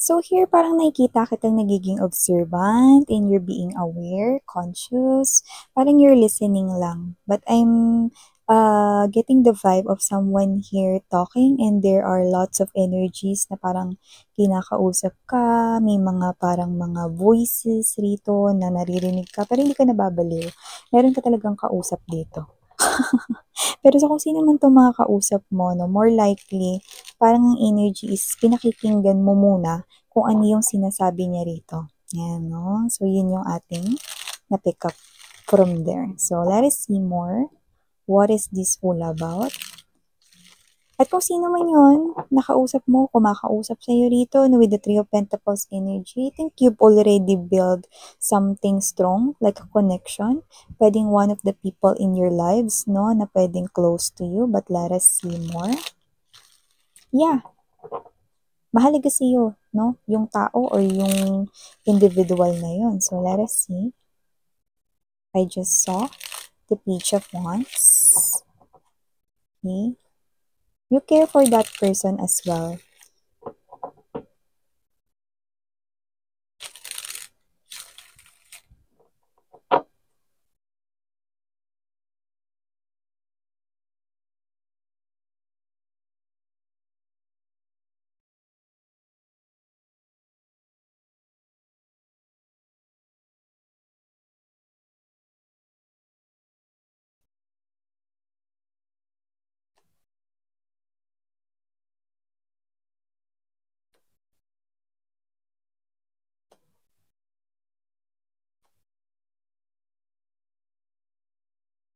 So here parang nakikita kitang nagiging observant and you're being aware, conscious. Parang you're listening lang. But I'm getting the vibe of someone here talking and there are lots of energies na parang kinakausap ka. May mga parang mga voices rito na naririnig ka pero hindi ka nababaliw. Meron ka talagang kausap dito. Pero sa kung sino man 'tong mga kausap mo 'no, more likely parang ang energy is pinakikinggan mo muna kung ano yung sinasabi niya rito, 'yan 'no. So yun yung ating na-pick up from there. So let us see more. What is this all about? At kung sino man yun, nakausap mo, kumakausap sa'yo rito no, with the Three of Pentacles energy, I think you've already built something strong, like a connection. Pwedeng one of the people in your lives, no, na pwedeng close to you, but let us see more. Yeah, mahalaga sa'yo, no, yung tao or yung individual na yun. So let us see. I just saw the Page of Wands. Okay. You care for that person as well.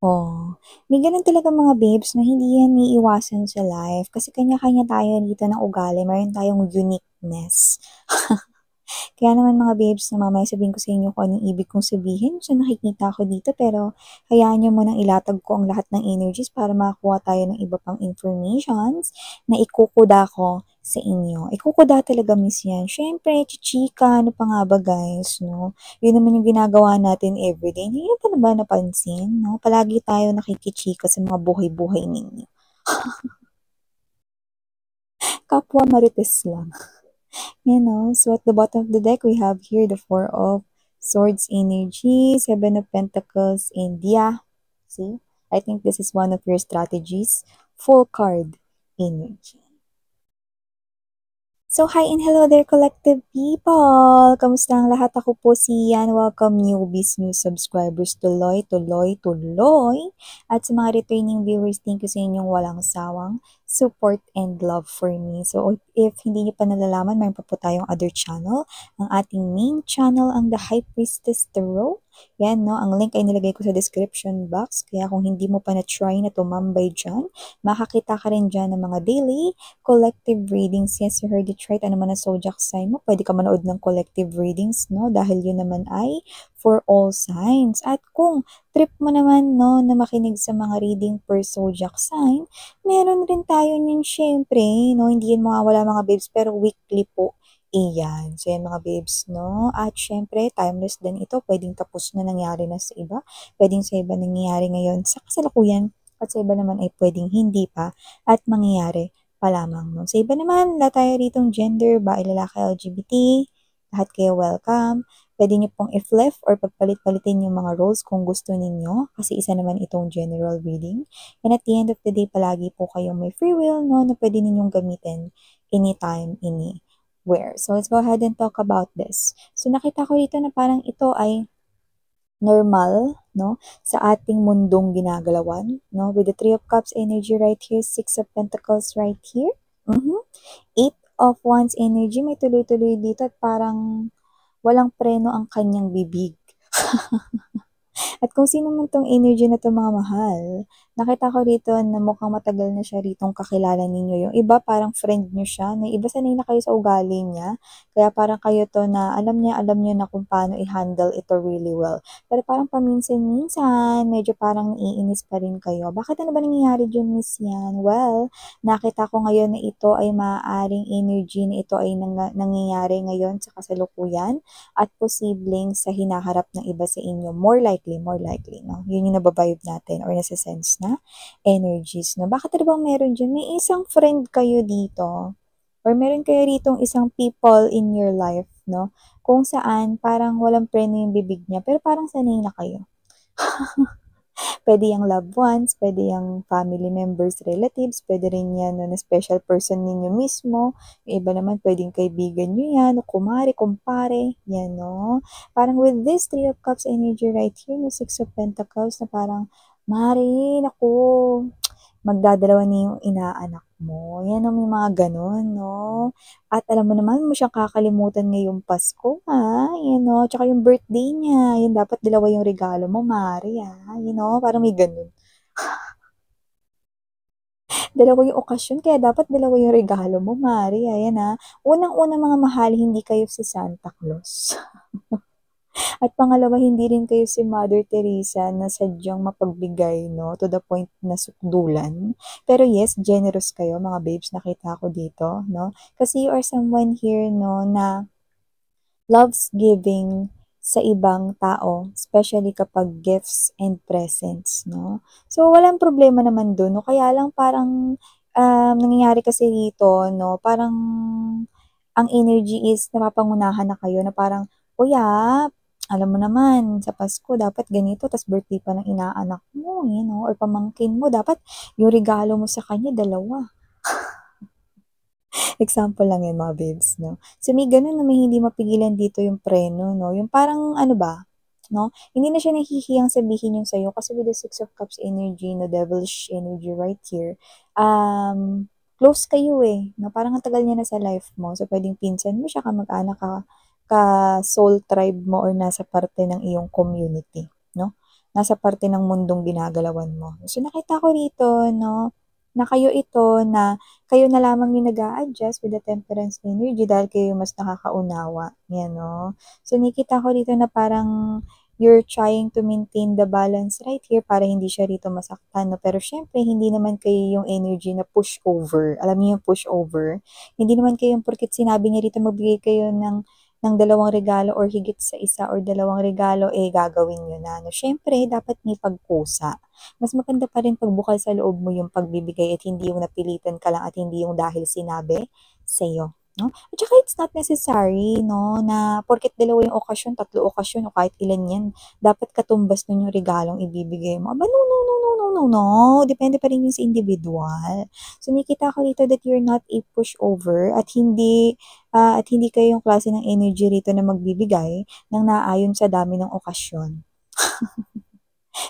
Oh, may gano'n talaga mga babes na hindi yan maiiwasan sa life kasi kanya-kanya tayo dito ng ugali, meron tayong uniqueness. Kaya naman mga babes na mamaya sabihin ko sa inyo kung anong ibig kong sabihin sa nakikita ko dito pero hayaan nyo munang ilatag ko ang lahat ng energies para makakuha tayo ng iba pang informations na ikukuda ko sa inyo. Ikukuda talaga miss yan. Siyempre, chichika, ano pa nga ba guys, no? Yun naman yung ginagawa natin everyday. Hindi nyo pa na ba napansin, no? Palagi tayo nakikichika sa mga buhay-buhay ninyo. Kapwa marites lang. You know, so at the bottom of the deck, we have here the Four of Swords energy, Seven of Pentacles, and yeah, see, I think this is one of your strategies, full card energy. So, hi and hello there, collective people! Kamusta ang lahat? Ako po si Yan. Welcome newbies, new subscribers, tuloy, tuloy, tuloy. At sa mga returning viewers, thank you sa inyong walang sawang support and love for me. So, if hindi niyo pa nalalaman, mayroon pa po tayong other channel. Ang ating main channel, ang The High Priestess Tarot. Yan, no? Ang link ay nilagay ko sa description box. Kaya kung hindi mo pa na-try na tumambay dyan, makakita ka rin dyan ng mga daily collective readings. Yes, you heard it right. Ano man ang zodiac sign mo, pwede ka manood ng collective readings, no? Dahil yun naman ay for all signs. At kung trip mo naman, no, na makinig sa mga reading per zodiac sign, meron rin tayo niyan syempre, no? Hindi yan mawawala mga babes, pero weekly po. Iyan. So, yan mga babes, no? At syempre, timeless din ito. Pwedeng tapos na nangyari na sa iba. Pwedeng sa iba nangyayari ngayon sa kasalukuyan. At sa iba naman ay pwedeng hindi pa at mangyayari pa lamang. No? Sa iba naman, wala tayo ritong gender, bae, lalaki, LGBT. Lahat kayo welcome. Pwede niyo pong i-flip or pagpalit-palitin yung mga roles kung gusto ninyo kasi isa naman itong general reading. And at the end of the day, palagi po kayong may free will, no, na pwede ninyong gamitin anytime, anywhere. So, let's go ahead and talk about this. So, nakita ko dito na parang ito ay normal, no, sa ating mundong ginagalawan, no, with the Three of Cups energy right here, Six of Pentacles right here, Eight of Wands energy, may tuloy-tuloy dito at parang walang preno ang kanyang bibig. At kung sino man tong energy na to mga mahal, nakita ko rito na mukhang matagal na siya ritong kakilala ninyo. Yung iba parang friend nyo siya, na iba sanay na kayo sa ugali niya. Kaya parang kayo to na alam niyo na kung paano i-handle ito really well. Pero parang paminsan-minsan, medyo parang naiinis pa rin kayo. Bakit ano ba nangyayari dyan, Miss Yan? Well, nakita ko ngayon na ito ay maaaring energy na ito ay nangyayari ngayon sa kasalukuyan at posibleng sa hinaharap ng iba sa inyo. More likely, no? Yun yung nababibe natin or nasa-sense na energies, no? Bakit ano bang meron dyan? May isang friend kayo dito Or meron kayo ritong isang people in your life, no? Kung saan parang walang preno yung bibig niya, pero parang sanay na kayo. Puwede yang loved ones, puwede yang family members, relatives, puwede rin yan na special person ninyo mismo. Yung iba naman puwedeng kaibigan niyo yan, o kumare, kumpare, yan 'no. Parang with this Three of Cups energy right here, no, Six of Pentacles na parang, "Mare, naku, magdadalawa na yung inaanak mo." Yan 'no, may mga gano'n 'no. At alam mo naman, mo siyang kakalimutan ngayong Pasko, yan 'no, tsaka yung birthday niya, yun dapat dalawa yung regalo mo mare, you know, parang may gano'n. Dalawa yung okasyon kaya dapat dalawa yung regalo mo mare, ayan, Unang-una mga mahal, hindi kayo si Santa Claus. At pangalawa, hindi rin kayo si Mother Teresa na sadyang mapagbigay 'no, to the point na sukdulan. Pero yes, generous kayo mga babes, nakita ko dito 'no. Kasi you are someone here 'no, na loves giving sa ibang tao, especially kapag gifts and presents 'no. So, walang problema naman dun 'no, kaya lang parang, nangyayari kasi dito 'no, parang ang energy is napapangunahan na kayo na parang, "Uy, alam mo naman sa Pasko dapat ganito tas birthday pa ng inaanak mo, you know, or pamangkin mo dapat yung regalo mo sa kanya dalawa." Example lang yan mga babes 'no. So may gano'n na may hindi mapigilan dito yung preno 'no, yung parang ano ba, 'no, hindi na siya nahihiyang sabihin yung sa'yo kasi with the Six of Cups energy no, devilish energy right here, close kayo, na parang ang tagal niya na sa life mo. So puwedeng pinsan mo siya, kamag-anak ka, ka-soul tribe mo or nasa parte ng iyong community 'no, nasa parte ng mundong ginagalawan mo. So nakita ko rito 'no, na kayo ito na kayo na lamang yung nag-a-adjust with the Temperance energy dahil kayo mas nakakaunawa, 'yan 'no. So nakikita ko dito na parang you're trying to maintain the balance right here para hindi siya rito masaktan 'no, pero siyempre hindi naman kayo yung energy na pushover, alam niyo yung pushover? Hindi naman kayo yung porket sinabi niya rito magbigay kayo ng dalawang regalo or higit sa isa or dalawang regalo, gagawin niyo na 'no. Siyempre dapat may pagkusa. Mas maganda pa rin 'pag bukal sa loob mo yung pagbibigay at hindi yung napilitan ka lang at hindi yung dahil sinabi sa'yo, 'no? At saka it's not necessary 'no, na porket dalawa yung okasyon, tatlo okasyon o kahit ilan 'yan, dapat katumbas nun yung regalong ibibigay mo. Aba, no, no, no, no, no, no, no, depende pa rin yun sa individual. So nakikita ko dito that you're not a pushover at hindi kayo yung klase ng energy rito na magbibigay ng naaayon sa dami ng okasyon.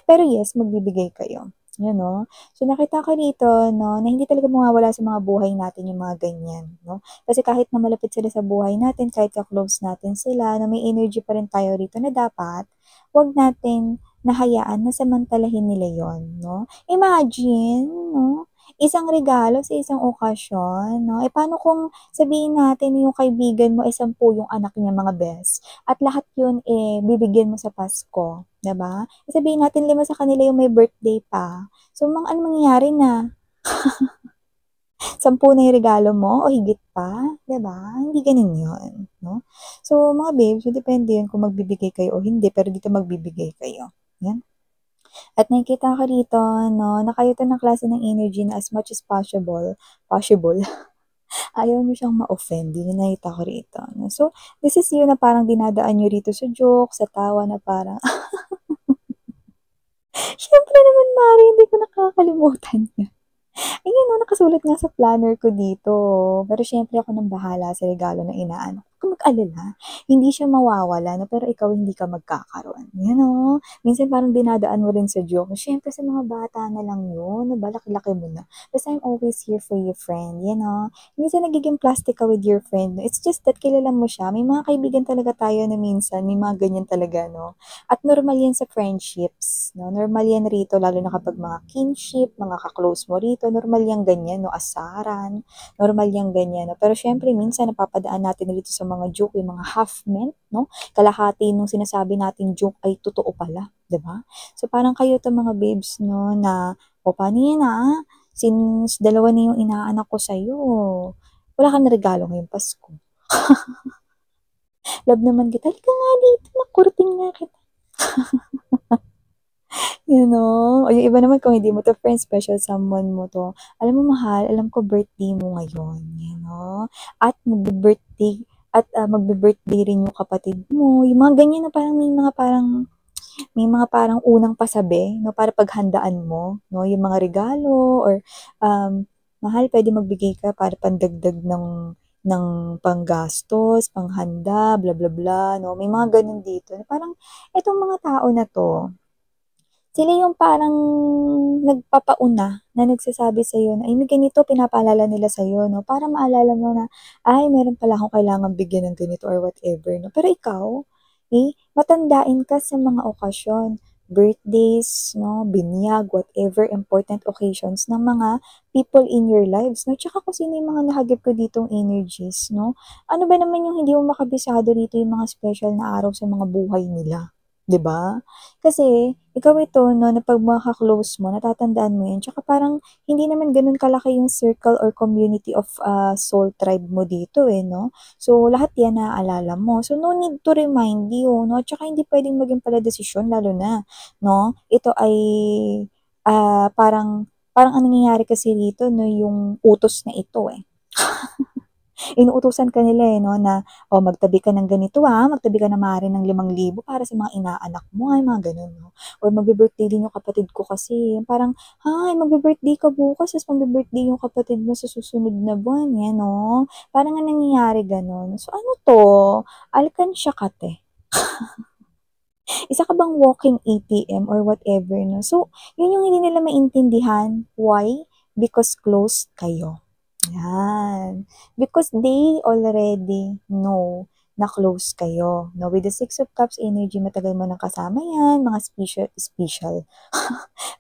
Pero yes, magbibigay kayo, 'no. So nakita ko dito 'no, na hindi talaga mawawala sa mga buhay natin yung mga ganyan 'no. Kasi kahit na malapit sila sa buhay natin, kahit ka-close natin sila, na may energy pa rin tayo rito na dapat 'wag natin hahayaan na samantalahin nila yon 'no. Imagine 'no, isang regalo sa isang okasyon 'no, paano kung sabihin natin yung kaibigan mo, 10 yung anak niya mga bes, at lahat yun, bibigyan mo sa Pasko, 'di ba? Sabihin natin 5 sa kanila yung may birthday pa. So, ano mangyayari na, 10 na yung regalo mo o higit pa, 'di ba? Hindi gano'n 'yun, 'no? So, mga babes, so depende 'yun kung magbibigay kayo o hindi, pero dito magbibigay kayo, 'yan. At nakikita ko dito 'no, na kayo 'to ng klase ng energy na as much as possible, ayaw niyo siyang ma-offend, 'yun yung nakita ko rito 'no. So, this is you na parang dinadaan niyo rito sa joke, sa tawa na parang, "Siyempre naman mare, hindi ko nakakalimutan 'yan." Ayun 'no, nakasulat nga sa planner ko dito. Pero siyempre ako ng bahala sa regalo na inaanak. Huwag kang mag-alala, hindi siya mawawala 'no, pero ikaw hindi ka magkakaroon, you know? Minsan parang dinadaan mo rin sa joke, siyempre sa mga bata na lang yun, 'no ba, laki-laki mo na. Basta I'm always here for you friend, you know? Minsan nagiging plastic ka with your friend, no? It's just that kilala mo siya. May mga kaibigan talaga tayo na minsan may mga ganyan talaga 'no? At normal yan sa friendships, 'no? Normal yan rito lalo na kapag mga kinship, mga ka-close mo rito, normal yang ganyan 'no, asaran, normal yang ganyan 'no. Pero siyempre minsan napapadaan natin rito sa mga joke, yung mga half meant 'no, kalahati nung sinasabi nating joke ay totoo pala, 'di ba? So parang kayo 'to mga babes 'no na, "O paano yan, since dalawa na yung inaanak ko sa'yo, wala kang regalo ngayong Pasko. Love naman kita, halika nga dito, nakurting nga kita." O yung iba naman kung hindi mo 'to friend, special someone mo 'to, "Alam mo mahal, alam ko birthday mo ngayon," at magbi-birthday rin yung kapatid mo, yung mga ganyan na parang may mga parang unang pasabi 'no, para paghandaan mo 'no, yung mga regalo or, "Mahal puwede magbigay ka para pandagdag ng panggastos, panghanda, bla bla bla," 'no, may mga gano'n dito na parang itong mga tao na 'to, sila yung parang nagpapauna na nagsasabi sa'yo na, "Ay may ganito," pinapaalala nila sa'yo 'no, para maalala mo na, "Ay meron pala akong kailangang bigyan ng ganito or whatever," 'no. Pero ikaw, matandain ka sa mga okasyon, birthdays 'no, binyag, whatever important occasions ng mga people in your lives 'no, tsaka kung sino yung mga nahagip ko ditong energies 'no. Ano ba naman yung hindi mo makabisado rito yung mga special na araw sa mga buhay nila, 'di ba? Kasi ikaw ito 'no, na 'pag mga ka-close mo natatandaan mo 'yan tsaka parang hindi naman gano'n kalaki yung circle or community of, soul tribe mo dito, 'no. So, lahat 'yan naaalala mo. So, no need to remind you 'no, tsaka hindi puwedeng maging paladesisyon lalo na 'no, ito ay, parang parang ang nangyayari kasi dito 'no, yung utos na ito, inuutusan ka nila, 'no, na, "O magtabi ka ng ganito, magtabi ka na maaari ng 5,000 para sa mga inaanak mo," mga gano'n, 'no. Or magbi-birthday din yung kapatid ko kasi, parang, "Hi, magbi-birthday ka bukas ta's magbi-birthday yung kapatid mo sa susunod na buwan," 'yan, 'no. Parang ang nangyayari gano'n. So ano 'to, alkansya ka 'te. Isa ka bang walking ATM or whatever 'no. So, yun yung hindi nila maintindihan. Why? Because close kayo. Yan. Because they already know na close kayo 'no. With the Six of Cups energy, matagal mo ng kasama yan, mga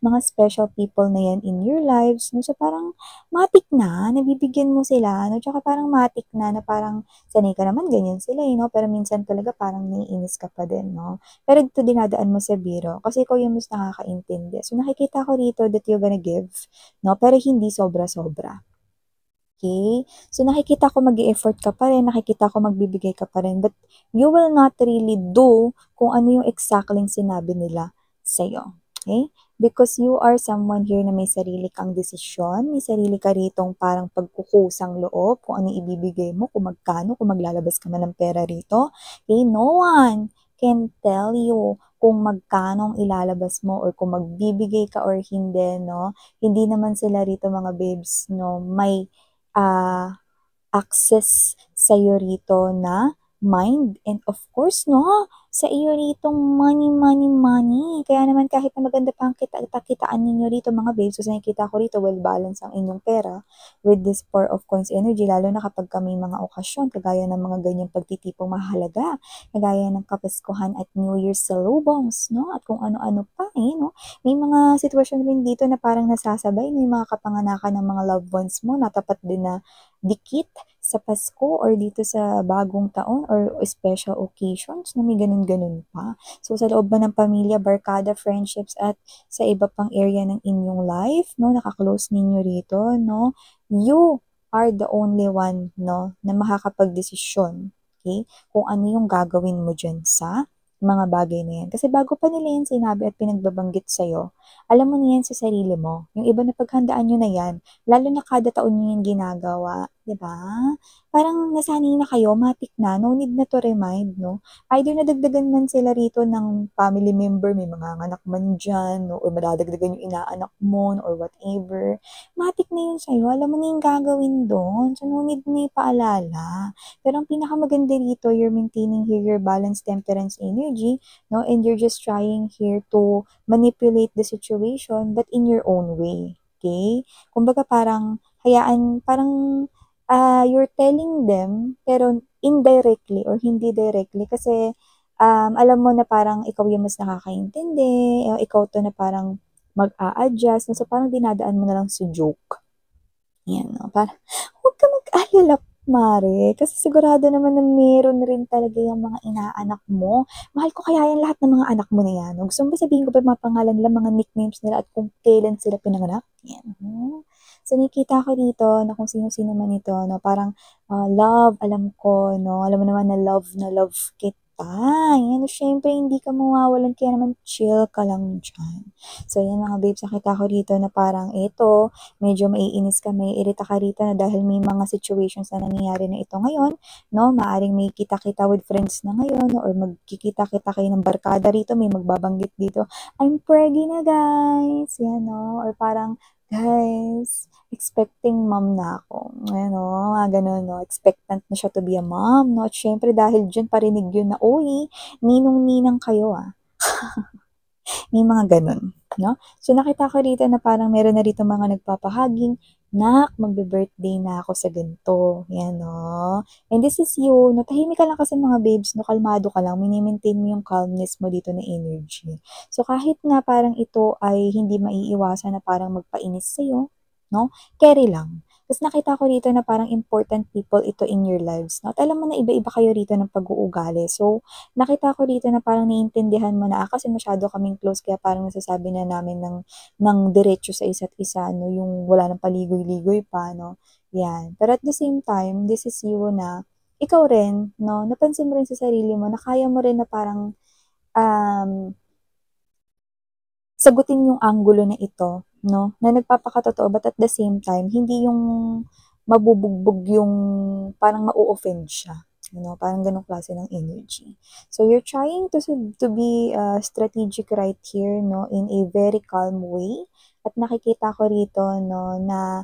mga special people na yan in your lives 'no. So, parang matik na nabibigyan mo sila 'no, tsaka parang matik na parang sanay ka naman ganyan sila, 'no, pero minsan talaga parang naiinis ka pa din 'no. Pero dito dinadaan mo sa biro kasi ikaw yung mas nakakaintindi. So, nakikita ko rito that you're gonna give 'no, pero hindi sobra-sobra. Okay. So, nakikita ko mag-e-effort ka pa rin, nakikita ko magbibigay ka pa rin, but you will not really do kung ano yung exactly sinabi nila sa'yo, okay? Because you are someone here na may sarili kang desisyon, may sarili ka ritong parang pagkukusang loob kung ano ibibigay mo, kung magkano, kung maglalabas ka man ng pera rito, okay? No one can tell you kung magkano ang ilalabas mo or kung magbibigay ka or hindi, 'no? Hindi naman sila rito mga babes 'no, may ah, access sa'yo rito na mind and of course 'no, sa iyo ritong money, money, money. Kaya naman kahit na maganda pa ang kitaan ninyo rito mga babes, kasi nakikita ko rito well balance ang inyong pera with this Four of Coins energy lalo na kapagka may mga okasyon kagaya ng mga ganyang pagtitipong mahalaga, kagaya ng Kapaskuhan at New Year's salubongs 'no, at kung ano-ano pa, 'no. May mga sitwasyon rin dito na parang nasasabay 'no, yung mga kapanganakan ng mga loved ones mo natapat din na dikit sa Pasko or dito sa bagong taon or special occasions na may ganun-ganun pa. So, sa loob ba ng pamilya, barkada, friendships at sa iba pang area ng inyong life, 'no, naka-close ninyo rito, 'no, you are the only one, 'no, na makakapagdesisyon, okay, kung ano yung gagawin mo diyan sa mga bagay na yan. Kasi bago pa nila yan sinabi at pinagbabanggit sa'yo, alam mo na yan sa sarili mo. Yung iba na paghandaan nyo na yan, lalo na kada taon nyo yan ginagawa, 'di ba? Parang nasanay na kayo, matik na, no need na to remind, 'no? Either nadagdagan man sila rito ng family member, may mga anak man diyan, 'no, or madadagdagan yung inaanak mo or whatever, matik na yun sa'yo, alam mo na yung gagawin do'n, so no need na ipaalala. Pero ang pinakamaganda rito, you're maintaining here your balanced temperance energy, 'no, and you're just trying here to manipulate the situation but in your own way, okay? Kumbaga parang hayaan parang you're telling them pero indirectly or hindi directly kasi, alam mo na parang ikaw yung mas nakakaintindi, ikaw 'to na parang mag-a-adjust, so parang dinadaan mo na lang sa joke, 'yan 'no. Parang, "Huwag ka mag-alala mare, kasi sigurado naman na meron rin talaga yung mga inaanak mo. Mahal ko kaya yan lahat ng mga anak mo na yan." Gusto mo ba sabihin ko pa yung mga pangalan nila, mga nicknames nila at kung kailan sila pinanganak? 'Yan, So, nakikita ko dito na kung sino-sino man ito 'no, parang, love alam ko 'no, alam mo naman na love Ano, syempre hindi ka mawawalan kaya naman chill ka lang diyan. So yan mga babes, nakita ko rito na parang ito, medyo maiinis ka, maiirita ka rito na dahil may mga situations na nangyayari na ito ngayon, no? Maaring may kita-kita with friends na ngayon or magkikita-kita kayo ng barkada rito, may magbabanggit dito, I'm preggy na guys, yan no? Or parang, guys, expecting mom na ako. Ayan o, mga ganun, no? Expectant na siya to be a mom, no? At syempre, dahil dyan parinig yun na, uy, ninong-ninang kayo, ah. May mga ganun, no? So, nakita ko rito na parang meron na rito mga nagpapahaging, nak, magbe-birthday na ako sa ganito. Yan, no? And this is you, no? Tahimik ka lang kasi mga babes, no? Kalmado ka lang, mini-maintain mo yung calmness mo dito na energy. So, kahit nga parang ito ay hindi maiiwasan na parang magpainis sa'yo, no? Carry lang. Tapos nakita ko rito na parang important people ito in your lives, no? At alam mo na iba-iba kayo rito ng pag-uugali. So, nakita ko dito na parang naiintindihan mo na, kasi masyado kaming close kaya parang nasasabi na namin ng diretso sa isa't isa, no, yung wala ng paligoy-ligoy pa, no, yan. Pero at the same time, this is you na, ikaw rin, no, napansin mo rin sa sarili mo na kaya mo rin na parang, um, sagutin yung anggulo na ito, no, na nagpapakatotoo but at the same time, hindi yung mabubugbog yung parang ma-o-offend siya. Parang ganong klase ng energy. So, you're trying to be strategic right here, no, in a very calm way. At nakikita ko rito, no, na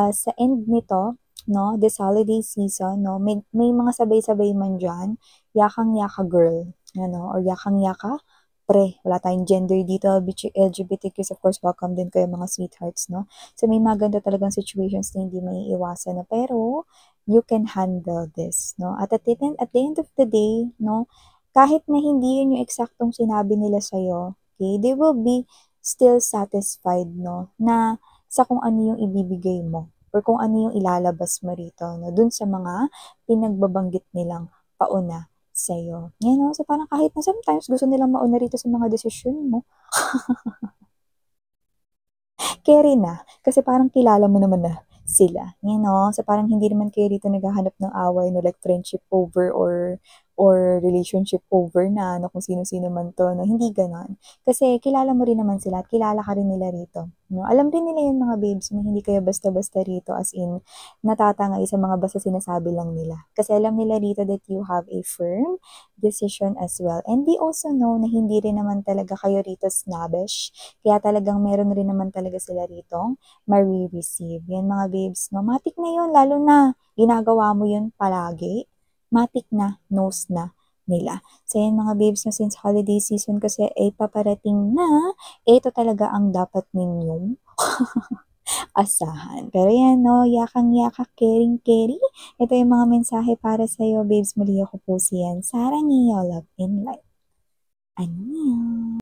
sa end nito, no, this holiday season, no, may mga sabay-sabay man dyan, yakang-yaka girl, or yakang-yaka pre, wala tayong gender dito, LGBTQs, of course, welcome din kayo mga sweethearts, no? So, may mga ganito talagang situations na hindi may iwasan na, pero, you can handle this, no? At the end of the day, no, kahit na hindi yun yung eksaktong sinabi nila sa'yo, okay, they will be still satisfied, no, na sa kung ano yung ibibigay mo or kung ano yung ilalabas mo rito, no, dun sa mga pinagbabanggit nilang pauna sa'yo. Yan, no? So, parang kahit na sometimes gusto nilang mauna rito sa mga desisyon mo, carry na. Kasi parang kilala mo naman na sila. So, parang hindi naman kayo dito naghahanap ng away, no? Like friendship over or relationship over na, no? Kung sino-sino man to, no? Hindi ganon. Kasi kilala mo rin naman sila at kilala ka rin nila rito. No? Alam rin nila yun mga babes, na hindi kayo basta-basta rito as in natatangay sa mga basta sinasabi lang nila. Kasi alam nila rito that you have a firm decision as well. And they also know na hindi rin naman talaga kayo rito snobbish. Kaya talagang meron rin naman talaga sila rito ma-receive. Yan mga babes, no? Matik na yun, lalo na ginagawa mo yun palagi. Matik na, knows na nila. So yan mga babes, no, since holiday season kasi ay paparating na, ito talaga ang dapat ninyong asahan. Pero yan, no, yakang-yaka, caring-carry. Ito yung mga mensahe para sa'yo, babes. Muli ako po siyan. Sarang iyo, love in life. Annyeong!